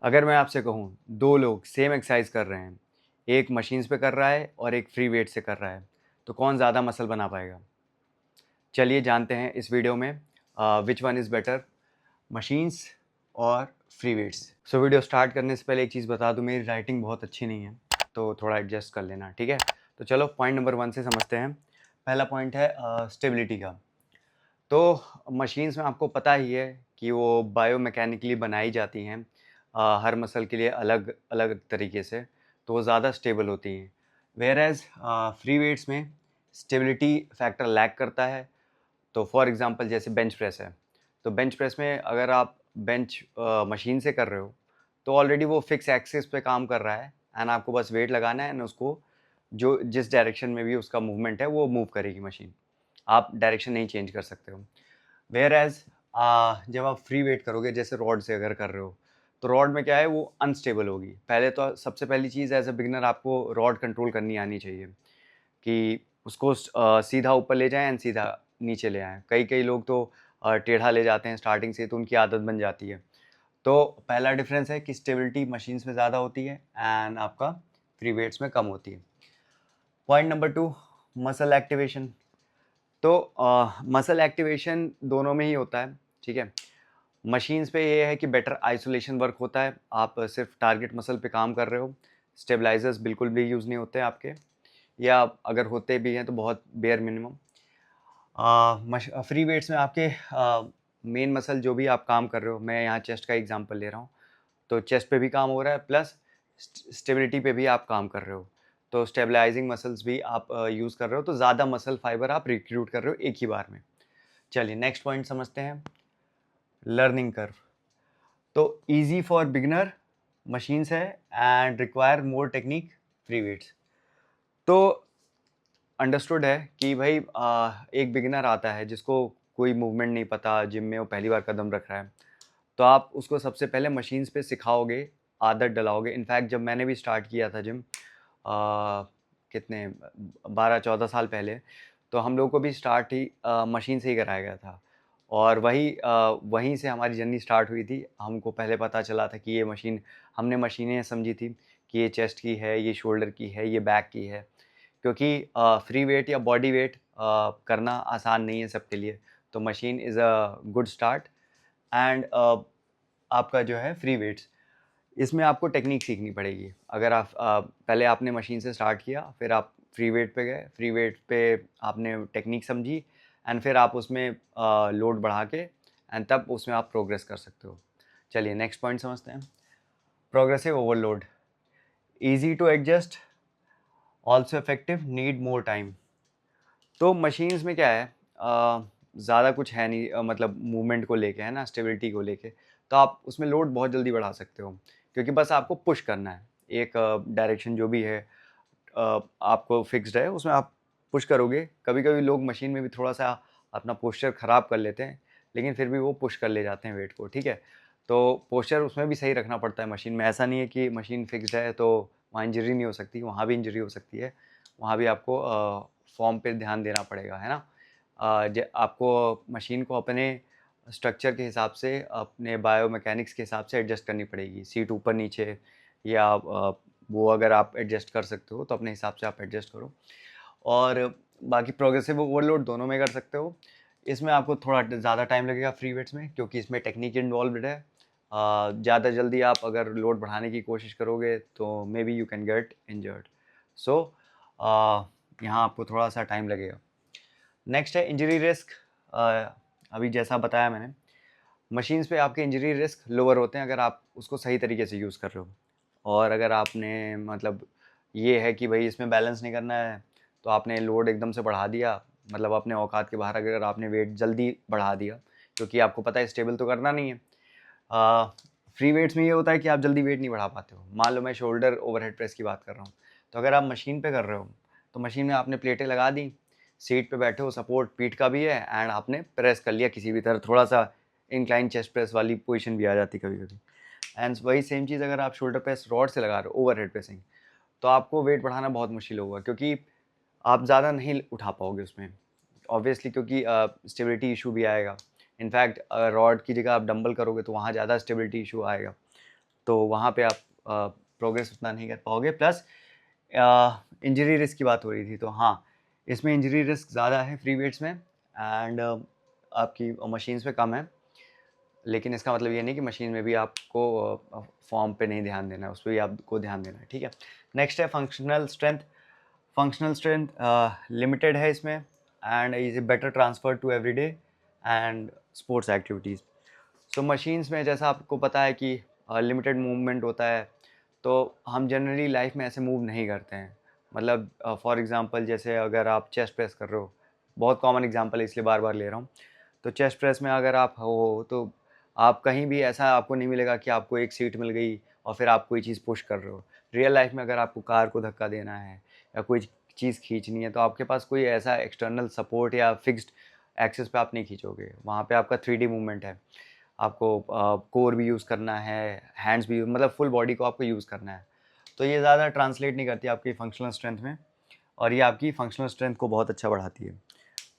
अगर मैं आपसे कहूँ, 2 लोग सेम एक्सरसाइज कर रहे हैं, एक मशीन्स पे कर रहा है और एक फ्री वेट से कर रहा है, तो कौन ज़्यादा मसल बना पाएगा? चलिए जानते हैं इस वीडियो में which one is better, machines और free weights. So video start करने से पहले एक चीज़ बता दूँ, मेरी राइटिंग बहुत अच्छी नहीं है, तो थोड़ा एडजस्ट कर लेना, ठीक है? तो चलो पॉइंट नंबर 1 से समझते हैं। पहला पॉइंट है स्टेबिलिटी का। तो मशीन्स में आपको पता ही है कि वो बायोमैकेनिकली बनाई जाती हैं हर मसल के लिए अलग अलग तरीके से, तो वो ज़्यादा स्टेबल होती हैं। वेयरएज़ फ्री वेट्स में स्टेबिलिटी फैक्टर लैक करता है। तो फॉर एग्जांपल जैसे बेंच प्रेस है, तो बेंच प्रेस में अगर आप बेंच मशीन से कर रहे हो, तो ऑलरेडी वो फिक्स एक्सिस पे काम कर रहा है एंड आपको बस वेट लगाना है एंड उसको जो जिस डायरेक्शन में भी उसका मूवमेंट है वो मूव करेगी मशीन। आप डायरेक्शन नहीं चेंज कर सकते हो। वेयर एज जब आप फ्री वेट करोगे, जैसे रॉड से अगर कर रहे हो, तो रॉड में क्या है, वो अनस्टेबल होगी। पहले तो सबसे पहली चीज़ एज अ बिगिनर आपको रॉड कंट्रोल करनी आनी चाहिए कि उसको सीधा ऊपर ले जाएं एंड सीधा नीचे ले आएं। कई कई लोग तो टेढ़ा ले जाते हैं स्टार्टिंग से, तो उनकी आदत बन जाती है। तो पहला डिफरेंस है कि स्टेबिलिटी मशीन्स में ज़्यादा होती है एंड आपका फ्री वेट्स में कम होती है। Point number 2, muscle activation. तो मसल एक्टिवेशन दोनों में ही होता है, ठीक है। मशीन्स पे ये है कि बेटर आइसोलेशन वर्क होता है, आप सिर्फ टारगेट मसल पे काम कर रहे हो, स्टेबलाइजर्स बिल्कुल भी यूज़ नहीं होते आपके, या अगर होते भी हैं तो बहुत बेयर मिनिमम। फ्री वेट्स में आपके मेन मसल जो भी आप काम कर रहे हो, मैं यहाँ चेस्ट का एग्जांपल ले रहा हूँ, तो चेस्ट पे भी काम हो रहा है प्लस स्टेबिलिटी पे भी आप काम कर रहे हो, तो स्टेबलाइजिंग मसल्स भी आप यूज़ कर रहे हो, तो ज़्यादा मसल फाइबर आप रिक्रूट कर रहे हो एक ही बार में। चलिए नेक्स्ट पॉइंट समझते हैं, लर्निंग कर्व। तो इजी फॉर बिगिनर मशीन्स है and require more technique free weights. तो अंडरस्टूड है कि भाई एक बिगिनर आता है जिसको कोई मूवमेंट नहीं पता, जिम में वो पहली बार कदम रख रहा है, तो आप उसको सबसे पहले मशीन्स पे सिखाओगे, आदत डलाओगे। इनफैक्ट जब मैंने भी स्टार्ट किया था जिम कितने 12-14 साल पहले, तो हम लोग को भी स्टार्ट ही मशीन से ही कराया गया था, और वहीं से हमारी जर्नी स्टार्ट हुई थी। हमको पहले पता चला था कि ये मशीन, हमने मशीनें समझी थी कि ये चेस्ट की है, ये शोल्डर की है, ये बैक की है, क्योंकि फ्री वेट या बॉडी वेट करना आसान नहीं है सबके लिए। तो machine is a good start and आपका जो है फ्री वेट्स, इसमें आपको टेक्निक सीखनी पड़ेगी। अगर आप पहले आपने मशीन से स्टार्ट किया, फिर आप फ्री वेट पे गए, फ्री वेट पे आपने टेक्निक समझी एंड फिर आप उसमें लोड बढ़ा के एंड तब उसमें आप प्रोग्रेस कर सकते हो। चलिए नेक्स्ट पॉइंट समझते हैं, progressive overload. Easy to adjust, also effective, need more time. तो मशीन्स में क्या है, ज़्यादा कुछ है नहीं, मतलब मूवमेंट को लेके है ना, स्टेबिलिटी को लेके, तो आप उसमें लोड बहुत जल्दी बढ़ा सकते हो, क्योंकि बस आपको पुश करना है। एक डायरेक्शन जो भी है आपको फिक्स्ड है, उसमें आप पुश करोगे। कभी कभी लोग मशीन में भी थोड़ा सा अपना पोस्चर ख़राब कर लेते हैं, लेकिन फिर भी वो पुश कर ले जाते हैं वेट को, ठीक है। तो पोस्चर उसमें भी सही रखना पड़ता है मशीन में। ऐसा नहीं है कि मशीन फिक्स्ड है तो वहाँ इंजरी नहीं हो सकती, वहाँ भी इंजरी हो सकती है। वहाँ भी आपको फॉर्म पे ध्यान देना पड़ेगा, है ना। आपको मशीन को अपने स्ट्रक्चर के हिसाब से, अपने बायोमैकेनिक्स के हिसाब से एडजस्ट करनी पड़ेगी। सीट ऊपर नीचे या वो अगर आप एडजस्ट कर सकते हो तो अपने हिसाब से आप एडजस्ट करो। और बाकी प्रोग्रेसिव ओवरलोड दोनों में कर सकते हो। इसमें आपको थोड़ा ज़्यादा टाइम लगेगा फ्री वेट्स में, क्योंकि इसमें टेक्निक इन्वॉल्वड है। ज़्यादा जल्दी आप अगर लोड बढ़ाने की कोशिश करोगे तो maybe you can get injured. So यहाँ आपको थोड़ा सा टाइम लगेगा। नेक्स्ट है इंजरी रिस्क। अभी जैसा बताया मैंने, मशीन्स पे आपके इंजरी रिस्क लोअर होते हैं अगर आप उसको सही तरीके से यूज़ कर रहे हो। और अगर आपने मतलब ये है कि भाई इसमें बैलेंस नहीं करना है, तो आपने लोड एकदम से बढ़ा दिया, मतलब अपने औकात के बाहर अगर आपने वेट जल्दी बढ़ा दिया, क्योंकि आपको पता है स्टेबल तो करना नहीं है। फ्री वेट्स में ये होता है कि आप जल्दी वेट नहीं बढ़ा पाते हो। मान लो मैं शोल्डर ओवरहेड प्रेस की बात कर रहा हूँ, तो अगर आप मशीन पे कर रहे हो, तो मशीन में आपने प्लेटें लगा दी, सीट पे बैठे हो, सपोर्ट पीठ का भी है एंड आपने प्रेस कर लिया किसी भी तरह, थोड़ा सा इंक्लाइन चेस्ट प्रेस वाली पोजीशन भी आ जाती कभी कभी। एंड वही सेम चीज़ अगर आप शोल्डर प्रेस रॉड से लगा रहे हो, ओवरहेड प्रेसिंग, तो आपको वेट बढ़ाना बहुत मुश्किल होगा, क्योंकि आप ज़्यादा नहीं उठा पाओगे उसमें, ऑब्वियसली, क्योंकि स्टेबिलिटी इशू भी आएगा। इनफैक्ट रॉड की जगह आप डंबल करोगे तो वहाँ ज़्यादा स्टेबिलिटी इशू आएगा। तो वहाँ पे आप प्रोग्रेस उतना नहीं कर पाओगे। प्लस इंजरी रिस्क की बात हो रही थी, तो हाँ, इसमें इंजरी रिस्क ज़्यादा है फ्री वेट्स में, एंड आपकी मशीन्स में कम है। लेकिन इसका मतलब ये नहीं कि मशीन में भी आपको फॉर्म पे नहीं ध्यान देना है, उस पर भी आपको ध्यान देना है, ठीक है। नेक्स्ट है functional strength. Functional strength limited है इसमें, and is better transfer to everyday and sports activities. So machines में जैसा आपको पता है कि लिमिटेड मूवमेंट होता है, तो हम जनरली लाइफ में ऐसे मूव नहीं करते हैं। मतलब फॉर एग्जांपल जैसे अगर आप चेस्ट प्रेस कर रहे हो, बहुत कॉमन एग्जांपल है इसलिए बार बार ले रहा हूँ। तो चेस्ट प्रेस में अगर आप हो तो आप कहीं भी ऐसा आपको नहीं मिलेगा कि आपको एक सीट मिल गई और फिर आप कोई चीज़ पुश कर रहे हो। रियल लाइफ में अगर आपको कार को धक्का देना है या कोई चीज़ खींचनी है, तो आपके पास कोई ऐसा एक्सटर्नल सपोर्ट या फिक्स्ड एक्सेस पे आप नहीं खींचोगे। वहाँ पे आपका 3D मूवमेंट है, आपको कोर भी यूज़ करना है, हैंड्स भी, मतलब फुल बॉडी को आपको यूज़ करना है। तो ये ज़्यादा ट्रांसलेट नहीं करती आपकी फंक्शनल स्ट्रेंथ में, और ये आपकी फंक्शनल स्ट्रेंथ को बहुत अच्छा बढ़ाती है।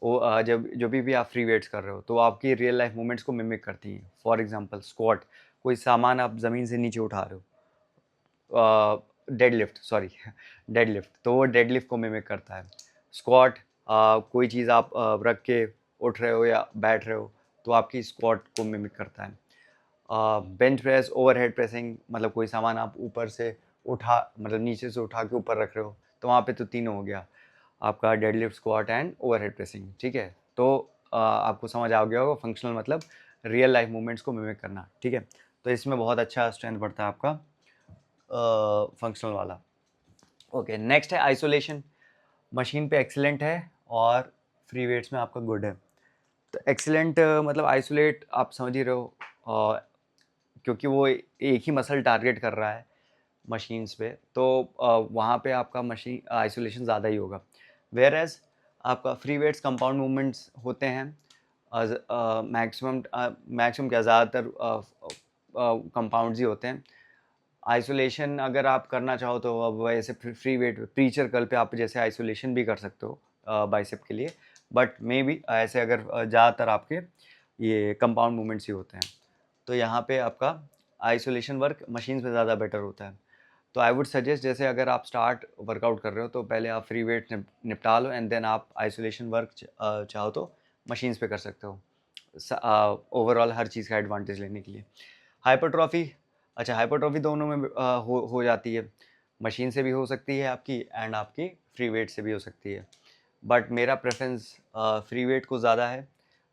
वो जब जो भी आप फ्री वेट्स कर रहे हो, तो वो आपकी रियल लाइफ मूवमेंट्स को मिमिक करती हैं। फॉर एग्जांपल स्क्वाट, कोई सामान आप ज़मीन से नीचे उठा रहे हो, डेडलिफ्ट, सॉरी डेडलिफ्ट, तो वो डेडलिफ्ट को मिमिक करता है। स्क्वाट, कोई चीज़ आप रख के उठ रहे हो या बैठ रहे हो, तो आपकी स्क्वाट को मिमिक करता है। बेंच प्रेस, ओवरहेड प्रेसिंग, मतलब कोई सामान आप ऊपर से उठा, मतलब नीचे से उठा के ऊपर रख रहे हो, तो वहाँ पे तो तीनों हो गया आपका, deadlift, squat and overhead pressing, ठीक है। तो आपको समझ आ गया होगा फंक्शनल मतलब रियल लाइफ मूवमेंट्स को मिमिक करना, ठीक है। तो इसमें बहुत अच्छा स्ट्रेंथ बढ़ता है आपका फंक्शनल वाला। ओके, नेक्स्ट है आइसोलेशन। मशीन पे एक्सीलेंट है और फ्री वेट्स में आपका गुड है। तो एक्सीलेंट मतलब आइसोलेट आप समझ ही रहे हो, क्योंकि वो एक ही मसल टारगेट कर रहा है मशीन्स पे, तो वहाँ पे आपका मशीन आइसोलेशन ज़्यादा ही होगा। वेयर एज आपका फ्री वेट्स कंपाउंड मूवमेंट्स होते हैं, मैक्सिमम मैक्सिमम क्या, ज़्यादातर कंपाउंड्स ही होते हैं। आइसोलेशन अगर आप करना चाहो तो अब वैसे फ्री वेट प्रीचर कल पे आप जैसे आइसोलेशन भी कर सकते हो बाइसेप के लिए, बट मे बी ऐसे अगर ज़्यादातर आपके ये कंपाउंड मूवमेंट्स ही होते हैं, तो यहाँ पे आपका आइसोलेशन वर्क मशीन्स में ज़्यादा बेटर होता है। तो आई वुड सजेस्ट, जैसे अगर आप स्टार्ट वर्कआउट कर रहे हो तो पहले आप फ्री वेट निपटा लो, एंड देन आप आइसोलेशन वर्क चाहो तो मशीन्स पे कर सकते हो, ओवरऑल हर चीज़ का एडवांटेज लेने के लिए। हाइपरट्रॉफी, अच्छा हाइपरट्रॉफी दोनों में हो जाती है, मशीन से भी हो सकती है आपकी, एंड आपकी फ्री वेट से भी हो सकती है। बट मेरा प्रेफरेंस फ्री वेट को ज़्यादा है।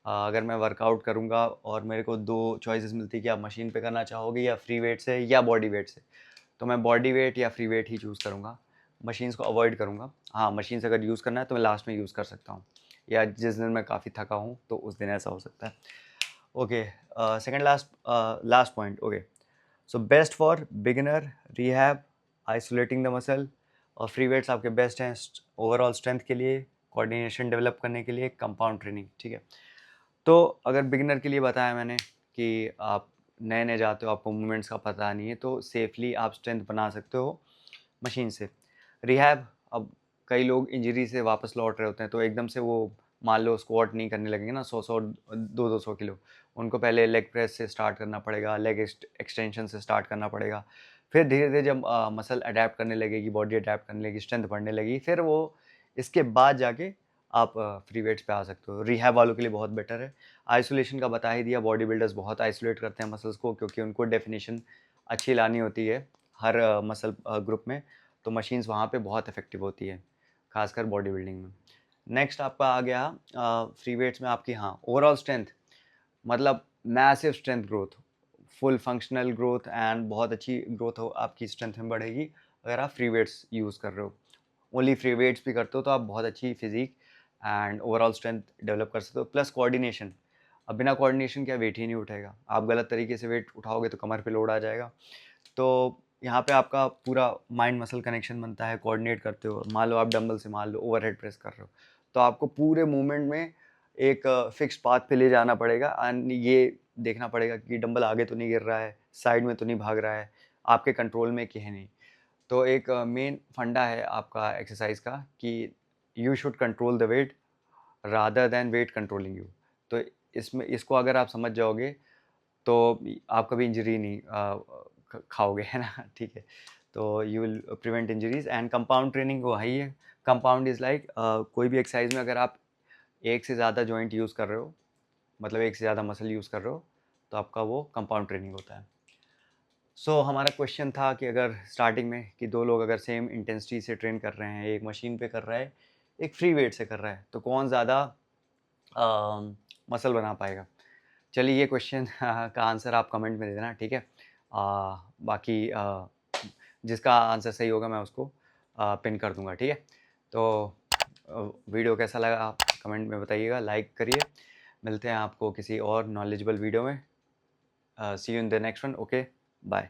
अगर मैं वर्कआउट करूँगा और मेरे को दो चॉइसेस मिलती है कि आप मशीन पे करना चाहोगे या फ्री वेट से या बॉडी वेट से, तो मैं बॉडी वेट या फ्री वेट ही चूज़ करूँगा, मशीन्स को अवॉइड करूँगा। हाँ, मशीन्स अगर यूज़ करना है तो मैं लास्ट में यूज़ कर सकता हूँ, या जिस दिन मैं काफ़ी थका हूँ तो उस दिन ऐसा हो सकता है। Okay, second last point. Okay, so best for beginner, rehab, isolating the muscle, और फ्री वेट्स आपके बेस्ट हैं ओवरऑल स्ट्रेंथ के लिए, कोऑर्डिनेशन डेवलप करने के लिए, कंपाउंड ट्रेनिंग, ठीक है। तो अगर बिगिनर के लिए बताया मैंने कि आप नए नए जाते हो, आपको मूवमेंट्स का पता नहीं है, तो सेफली आप स्ट्रेंथ बना सकते हो मशीन से। रिहैब, अब कई लोग इंजरी से वापस लौट रहे होते हैं, तो एकदम से वो मान लो स्क्वाट नहीं करने लगेंगे ना 100 200 किलो, उनको पहले लेग प्रेस से स्टार्ट करना पड़ेगा, लेग एक्सटेंशन से स्टार्ट करना पड़ेगा। फिर धीरे धीरे जब मसल अडेप्ट करने लगेगी, बॉडी अडेप्ट करने लगेगी, स्ट्रेंथ बढ़ने लगेगी, फिर वो इसके बाद जाके आप फ्री वेट्स पे आ सकते हो। रिहैब वालों के लिए बहुत बेटर है। आइसोलेशन का बता ही दिया, बॉडी बिल्डर्स बहुत आइसोलेट करते हैं मसल्स को, क्योंकि उनको डेफिनेशन अच्छी लानी होती है हर मसल ग्रुप में, तो मशीन्स वहाँ पे बहुत इफेक्टिव होती है, खासकर बॉडी बिल्डिंग में। नेक्स्ट आपका आ गया फ्री वेट्स में आपकी, हाँ, ओवरऑल स्ट्रेंथ, मतलब massive strength growth, full functional growth, and बहुत अच्छी ग्रोथ हो आपकी स्ट्रेंथ में बढ़ेगी अगर आप फ्री वेट्स यूज़ कर रहे हो। ओनली फ्री वेट्स भी करते हो तो आप बहुत अच्छी physique and overall strength develop कर सकते हो। प्लस कोऑर्डिनेशन, अब बिना कोऑर्डिनेशन क्या वेट ही नहीं उठेगा, आप गलत तरीके से वेट उठाओगे तो कमर पे लोड आ जाएगा। तो यहाँ पे आपका पूरा माइंड मसल कनेक्शन बनता है, कोऑर्डिनेट करते हो। मान लो आप डंबल से मान लो ओवरहेड प्रेस कर रहे हो, तो आपको पूरे मूवमेंट में एक फिक्स पाथ पे ले जाना पड़ेगा, एंड ये देखना पड़ेगा कि डंबल आगे तो नहीं गिर रहा है, साइड में तो नहीं भाग रहा है, आपके कंट्रोल में कि है नहीं। तो एक मेन फंडा है आपका एक्सरसाइज का कि you should control the weight rather than weight controlling you. तो इसमें इसको अगर आप समझ जाओगे तो आप कभी इंजरी नहीं खाओगे, है ना? ठीक है, तो you will prevent injuries. And compound training वो है ही है। कंपाउंड इज़ लाइक कोई भी एक्सरसाइज में अगर आप एक से ज़्यादा जॉइंट यूज़ कर रहे हो, मतलब एक से ज़्यादा मसल यूज़ कर रहे हो, तो आपका वो कंपाउंड ट्रेनिंग होता है। सो हमारा क्वेश्चन था कि अगर स्टार्टिंग में कि दो लोग अगर सेम इंटेंसिटी से ट्रेन कर रहे हैं, एक मशीन पे कर रहा है, एक फ्री वेट से कर रहा है, तो कौन ज़्यादा मसल बना पाएगा? चलिए ये क्वेश्चन का आंसर आप कमेंट में दे देना, ठीक है? बाकी जिसका आंसर सही होगा मैं उसको पिन कर दूंगा, ठीक है? तो वीडियो कैसा लगा आप कमेंट में बताइएगा, लाइक करिए। मिलते हैं आपको किसी और नॉलेजेबल वीडियो में। See you in the next one. Okay, bye.